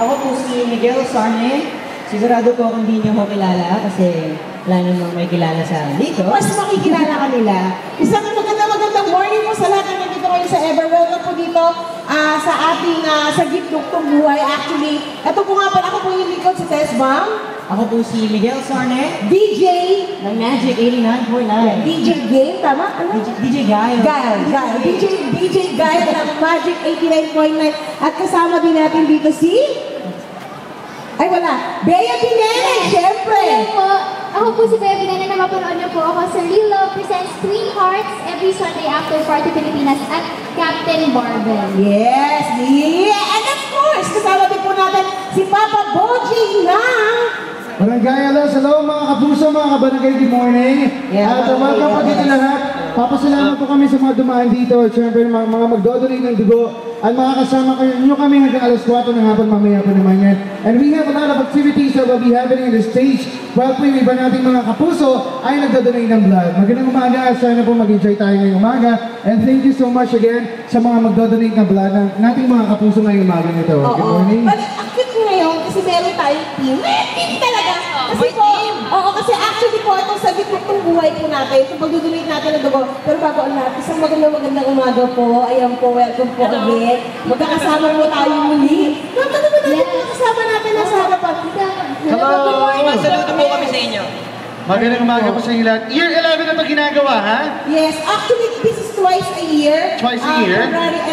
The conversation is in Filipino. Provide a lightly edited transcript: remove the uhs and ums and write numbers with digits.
Ako po si Miguel Sarne. Sigurado po kung hindi niyo ako kilala kasi wala namang may kilala sa dito. Mas makikilala ka nila. Isang magandang morning po sa lahat ng nandito kayo sa Ever. Welcome po dito sa ating sa Gitduktong Buhay. Actually, ito po nga pala, ako po yung likod si Tess Bam. Ako po si Miguel Sarne. DJ ng Magic 89.9. DJ Game, tama? Ano? DJ Gael. DJ Gael ng Magic 89.9. At kasama din natin dito si... Ay, wala. Bea Binene, syempre. Hello po. Ako po si Bea Binene na mapanood niyo po ako sa Real Love presents Twin Hearts every Sunday after Party Pilipinas at Captain Barbell. Yes, yeah. And of course, kasama din po natin si Papa Boji na... Barangay Alas, hello mga kapuso, mga kabarangay, good morning. At welcome po dito lahat. Papasalamat po kami sa mga dumaan dito. Siyempre, mga magdodonate ng dugo. At mga kasama nyo kami hanggang alas 4 ng hapon, mamaya po naman yan. And we have a lot of activities that will be happening in the stage. While po yung iba nating mga kapuso ay nagdodonate ng blood. Magandang umaga, sana po mag-enjoy tayo ngayong umaga. And thank you so much again sa mga magdodonate ng blood ng nating mga kapuso ngayong umaga nito. Good morning. Bali, active ko ngayon kasi meron tayong team. Team talaga. Kasi po, kasi actually po, itong sa Gitduktong Buhay po natin, itong pagdodonate natin ng dugo. Pero bago ang lahat, isang magandang umaga po. Ayan po, welcome po ulit. Magkakasama po tayo muli. Ano ba natin kasama natin nasa harapan? Hello! Saludo po kami sa inyo. Magandang umaga po sa inyo lahat. Year 11 na ito ginagawa, ha? Yes, actually, this is twice a year. Twice a year? February